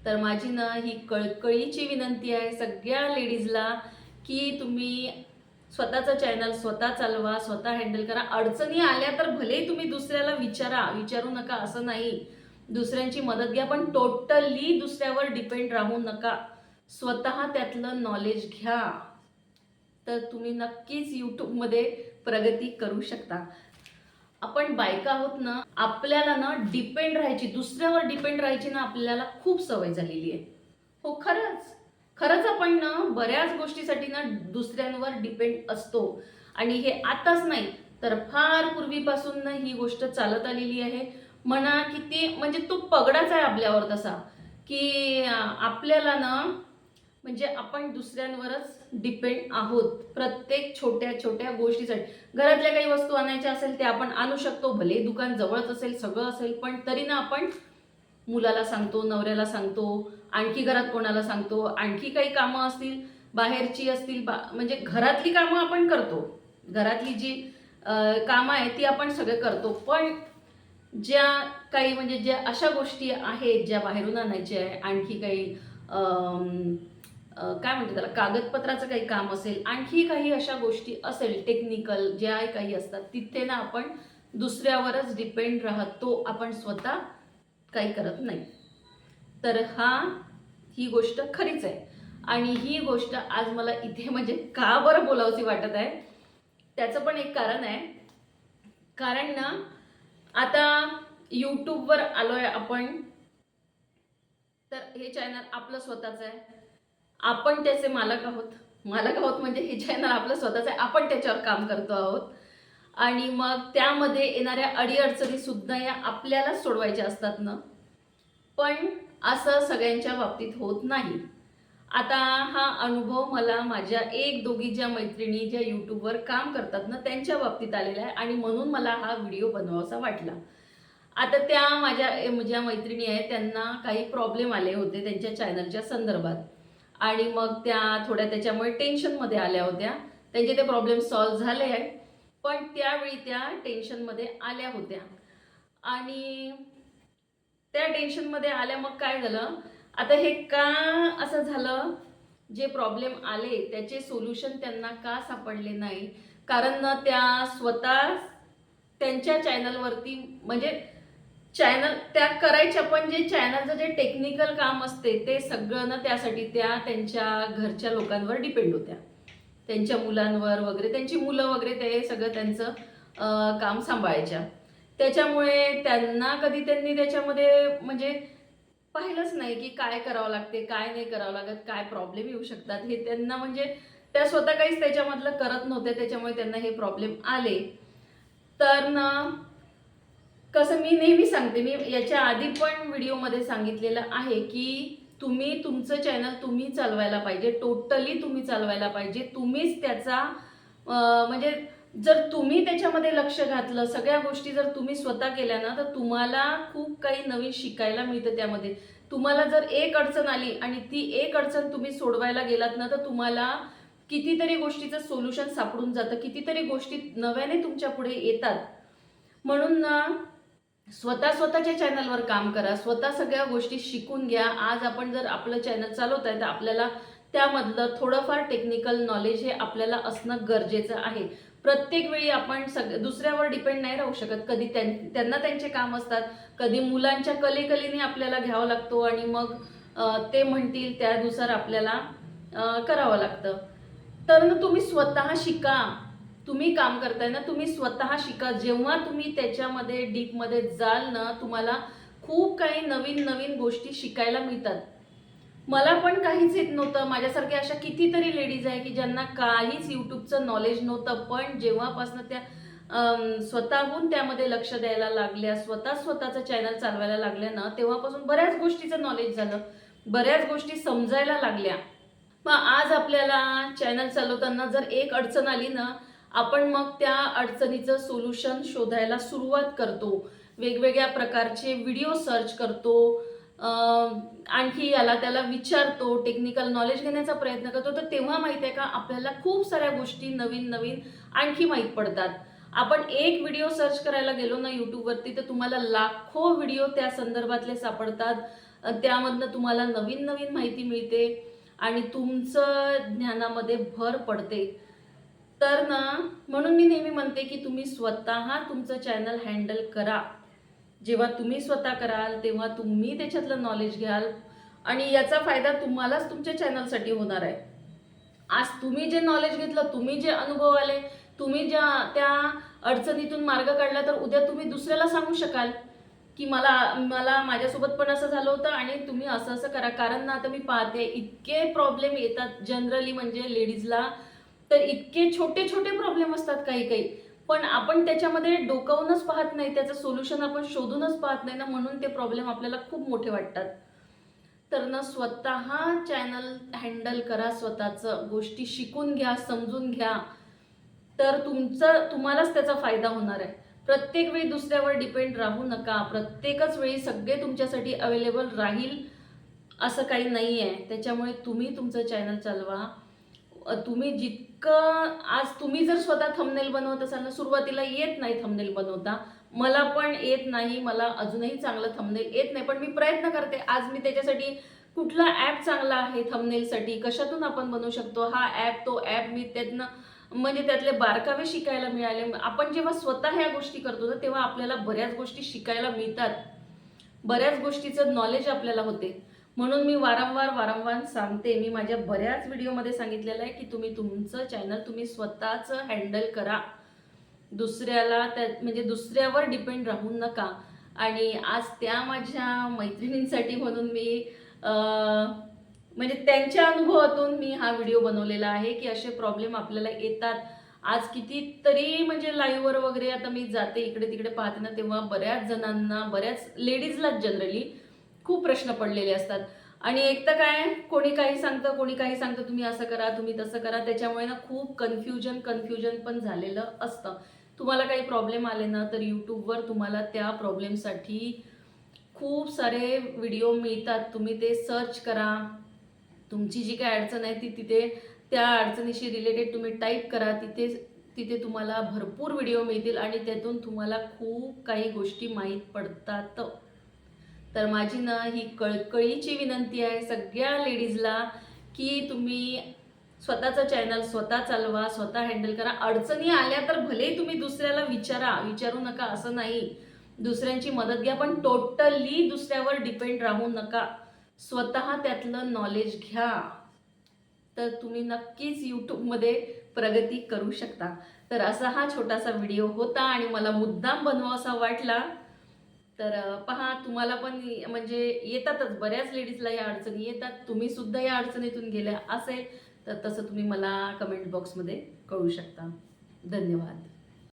तर माझी ना ही कळकळीची विनंती आहे सगळ्या लेडीजला की तुम्ही स्वतःचं चॅनल स्वतः चालवा, स्वतः हँडल करा. अडचणी आल्या तर भलेही तुम्ही दुसऱ्याला विचारू नका असं नाही. दुसऱ्यांची मदत घ्या, पण टोटली दुसऱ्यावर डिपेंड राहू नका. स्वतः त्यातलं नॉलेज घ्या. तर तुम्ही नक्कीच यूट्यूबमध्ये प्रगती करू शकता. आपण बायका आहोत ना, आपल्याला ना डिपेंड राहायची, दुसऱ्यावर डिपेंड राहायची ना आपल्याला खूप सवय झालेली आहे. हो, खरंच. खरंच आपण ना बऱ्याच गोष्टीसाठी ना दुसऱ्यांवर डिपेंड असतो आणि हे आताच नाही तर फार पूर्वीपासून ना ही गोष्ट चालत आलेली आहे. म्हणा की ते म्हणजे तो पगडाच आहे आपल्यावर तसा, की आपल्याला ना म्हणजे आपण दुसऱ्यांवरच डिपेंड आहोत प्रत्येक छोट्या छोट्या गोष्टीसाठी. घरातल्या काही वस्तू आणायच्या असेल ते आपण आणू शकतो, भले दुकान जवळच असेल, सगळं असेल, पण तरी ना आपण मुलाला सांगतो, नवऱ्याला सांगतो, आणखी घरात कोणाला सांगतो, आणखी काही कामं असतील बाहेरची असतील, म्हणजे घरातली कामं आपण करतो, घरातली जी कामं आहे ती आपण सगळे करतो. पण ज्या काही म्हणजे ज्या अशा गोष्टी आहेत ज्या बाहेरून आणायच्या आहे, आणखी काही काय म्हणते त्याला, कागदपत्राचं काही काम असेल, आणखी काही अशा गोष्टी असेल टेक्निकल ज्या काही असतात, तिथे ना आपण दुसऱ्यावरच डिपेंड राहतो, आपण स्वतः काही करत नाही. तर ही गोष्ट खरीच आहे आणि ही गोष्ट आज मला इथे म्हणजे का बरं बोलावशी वाटत आहे, त्याचं पण एक कारण आहे. कारण ना आता यूट्यूबवर आलोय आपण, तर हे चॅनल आपलं स्वतःचं आहे, आपण त्याचे मालक आहोत. मालक आहोत म्हणजे हे चॅनल आपलं स्वतःचं आहे, आपण त्याच्यावर काम करतो आहोत आणि मग त्यामध्ये येणाऱ्या अडीअडचणी सुद्धा या आपल्यालाच सोडवायच्या असतात ना. पण असं सगळ्यांच्या बाबतीत होत नाही. आता हा अनुभव मला माझ्या एक दोघी ज्या मैत्रिणी ज्या यूट्यूबवर काम करतात ना त्यांच्या बाबतीत आलेला आहे आणि म्हणून मला हा व्हिडिओ बनवावासा वाटला. आता त्या माझ्या ज्या मैत्रिणी आहेत त्यांना काही प्रॉब्लेम आले होते त्यांच्या चॅनलच्या संदर्भात आणि मग त्या थोड्या त्याच्यामुळे टेन्शनमध्ये आल्या होत्या. त्यांचे ते प्रॉब्लेम सॉल्व्ह झाले आहे, पण त्यावेळी त्या टेन्शनमध्ये आल्या होत्या आणि त्या टेन्शनमध्ये आल्या. मग काय झालं, आता हे का असं झालं, जे प्रॉब्लेम आले त्याचे सोल्युशन त्यांना का सापडले नाही, कारण ना त्या स्वतः त्यांच्या चॅनलवरती म्हणजे चॅनल त्या करायच्या, पण जे चॅनलचं जे टेक्निकल काम असते ते सगळं ना त्यासाठी त्या त्यांच्या घरच्या लोकांवर डिपेंड होत्या, त्यांच्या मुलांवर वगैरे, त्यांची मुलं वगैरे ते सगळं त्यांचं काम सांभाळायच्या. त्याच्यामुळे त्यांना कधी त्यांनी त्याच्यामध्ये म्हणजे पाहिलंच नाही की काय करावं लागते, काय नाही करावं लागत, काय प्रॉब्लेम येऊ शकतात, हे त्यांना म्हणजे त्या स्वतः काहीच त्याच्यामधलं करत नव्हते, त्याच्यामुळे त्यांना हे प्रॉब्लेम आले. तर ना कसं, मी नेहमी सांगते, मी याच्या आधी पण व्हिडिओमध्ये सांगितलेलं आहे की तुम्ही तुमचं चॅनल तुम्ही चालवायला पाहिजे, टोटली तुम्ही चालवायला पाहिजे, तुम्हीच त्याचा म्हणजे जर तुम्ही त्याच्यामध्ये लक्ष घातलं, सगळ्या गोष्टी जर तुम्ही स्वतः केल्या ना, तर तुम्हाला खूप काही नवीन शिकायला मिळतं त्यामध्ये. तुम्हाला जर एक अडचण आली आणि ती एक अडचण तुम्ही सोडवायला गेलात ना, तर तुम्हाला कितीतरी गोष्टीचं सोल्युशन सापडून जातं, कितीतरी गोष्टी नव्याने तुमच्या पुढे येतात. म्हणून ना स्वतःच्या चॅनलवर काम करा, स्वतः सगळ्या गोष्टी शिकून घ्या. आज आपण जर आपलं चॅनल चालवत आहे तर आपल्याला त्यामधलं थोडंफार टेक्निकल नॉलेज हे आपल्याला असणं गरजेचं आहे. प्रत्येक वेळी आपण दुसऱ्यावर डिपेंड नाही राहू शकत. कधी त्यांना त्यांचे काम असतात, कधी मुलांच्या कलेकलीने आपल्याला घ्यावं लागतो आणि मग ते म्हणतील त्यानुसार आपल्याला करावं लागतं. तर ना तुम्ही स्वतः शिका. तुम्ही काम करताय ना, तुम्ही स्वतः शिका. जेव्हा तुम्ही त्याच्यामध्ये डीपमध्ये जाल ना, तुम्हाला खूप काही नवीन नवीन गोष्टी शिकायला मिळतात. मला पण काहीच येत नव्हतं. माझ्यासारख्या अशा कितीतरी लेडीज आहे की ज्यांना काहीच यूट्यूबचं नॉलेज नव्हतं, पण जेव्हापासून त्या स्वतःहून त्यामध्ये लक्ष द्यायला लागल्या, स्वतःचं चॅनल चालवायला लागल्या ना, तेव्हापासून बऱ्याच गोष्टीचं नॉलेज झालं, बऱ्याच गोष्टी समजायला लागल्या. मग आज आपल्याला चॅनल चालवताना जर एक अडचण आली ना, आपण मग त्या अडचणीचं सोल्युशन शोधायला सुरुवात करतो, वेगवेगळ्या प्रकारचे व्हिडिओ सर्च करतो, आणखी याला त्याला विचारतो, टेक्निकल नॉलेज घेण्याचा प्रयत्न करतो. तर तेव्हा माहिती आहे का, आपल्याला खूप साऱ्या गोष्टी नवीन नवीन आणखी माहीत पडतात. आपण एक व्हिडिओ सर्च करायला गेलो ना यूट्यूबवरती, तर तुम्हाला लाखो व्हिडिओ त्या संदर्भातले सापडतात. त्यामधनं तुम्हाला नवीन नवीन माहिती मिळते आणि तुमचं ज्ञानामध्ये भर पडते. तर ना, म्हणून मी नेहमी म्हणते की तुम्ही स्वतः तुमचं चॅनल हँडल करा. जेव्हा तुम्ही स्वतः कराल तेव्हा तुम्ही त्याच्यातलं नॉलेज घ्याल आणि याचा फायदा तुम्हालाच तुमच्या चॅनलसाठी होणार आहे. आज तुम्ही जे नॉलेज घेतलं, तुम्ही जे अनुभव आले, तुम्ही ज्या त्या अडचणीतून मार्ग काढला, तर उद्या तुम्ही दुसऱ्याला सांगू शकाल की मला मला माझ्यासोबत पण असं झालं होतं आणि तुम्ही असं असं करा. कारण ना, आता मी पाहते इतके प्रॉब्लेम येतात जनरली, म्हणजे लेडीजला तर इतके छोटे छोटे प्रॉब्लेम असतात काही काही, पण आपण त्याच्यामध्ये डोकावूनच पाहत नाही, त्याचं सोल्युशन आपण शोधूनच पाहत नाही ना, म्हणून ते प्रॉब्लेम आपल्याला खूप मोठे वाटतात. तर ना, स्वतः चॅनल हँडल करा, स्वतःचं गोष्टी शिकून घ्या, समजून घ्या, तर तुम्हालाच त्याचा फायदा होणार आहे. प्रत्येक वेळी दुसऱ्यावर डिपेंड राहू नका. प्रत्येकच वेळी सगळे तुमच्यासाठी अवेलेबल राहील असं काही नाही आहे. त्याच्यामुळे तुम्ही तुमचं चॅनल चालवा. तुम्ही जितकं आज तुम्ही जर स्वतः थंबनेल बनवत असाल ना, सुरुवातीला येत नाही थंबनेल बनवता, मला पण येत नाही, मला अजूनही चांगलं थंबनेल येत नाही, पण मी प्रयत्न करते. आज मी त्याच्यासाठी कुठला ॲप चांगला आहे थंबनेलसाठी, कशातून आपण बनवू शकतो, हा ॲप तो ॲप, मी त्यातनं म्हणजे त्यातले बारकावे शिकायला मिळाले. आपण जेव्हा स्वतः ह्या गोष्टी करतो ना, तेव्हा आपल्याला बऱ्याच गोष्टी शिकायला मिळतात, बऱ्याच गोष्टीचं नॉलेज आपल्याला होते. म्हणून मी वारंवार सांगते, मी माझ्या बऱ्याच व्हिडिओमध्ये सांगितलेलं आहे की तुम्ही तुमचं चॅनल तुम्ही स्वतःच हँडल करा, दुसऱ्याला म्हणजे दुसऱ्यावर डिपेंड राहू नका. आणि आज त्या माझ्या मैत्रिणींसाठी म्हणून मी म्हणजे त्यांच्या अनुभवातून मी हा व्हिडिओ बनवलेला आहे की असे प्रॉब्लेम आपल्याला येतात. आज कितीतरी म्हणजे लाईव्हवर वगैरे आता मी जाते, इकडे तिकडे पाहते ना, तेव्हा बऱ्याच जणांना, बऱ्याच लेडीजलाच जनरली खूप प्रश्न पडलेले असतात. आणि एक तर काय, कोणी काही सांगतं, कोणी काही सांगतं, तुम्ही असं करा, तुम्ही तसं करा. त्याच्यामुळे ना खूप कन्फ्युजन पण झालेलं असतं. तुम्हाला काही प्रॉब्लेम आले ना, तर यूट्यूबवर तुम्हाला त्या प्रॉब्लेमसाठी खूप सारे व्हिडिओ मिळतात. तुम्ही ते सर्च करा. तुमची जी काय अडचण आहे ती तिथे त्या अडचणीशी रिलेटेड तुम्ही टाईप करा. तिथे तुम्हाला भरपूर व्हिडिओ मिळतील आणि त्यातून तुम्हाला खूप काही गोष्टी माहीत पडतात. तर माझी ना ही कळकळीची विनंती आहे सगळ्या लेडीजला की तुम्ही स्वतःचं चॅनल स्वतः चालवा, स्वतः हँडल करा. अडचणी आल्या तर भलेही तुम्ही दुसऱ्याला विचारू नका असं नाही, दुसऱ्यांची मदत घ्या, पण टोटली दुसऱ्यावर डिपेंड राहू नका. स्वतः त्यातलं नॉलेज घ्या, तर तुम्ही नक्कीच यूट्यूबमध्ये प्रगती करू शकता. तर असा हा छोटासा व्हिडिओ होता आणि मला मुद्दाम बनवावासा वाटला. तर पहा, तुम्हाला पण म्हणजे येतातच, बऱ्याच लेडीजला या अडचणी येतात. तुम्ही सुद्धा या अडचणीतून गेल्या असेल तर तसं तुम्ही मला कमेंट बॉक्समध्ये कळवू शकता. धन्यवाद.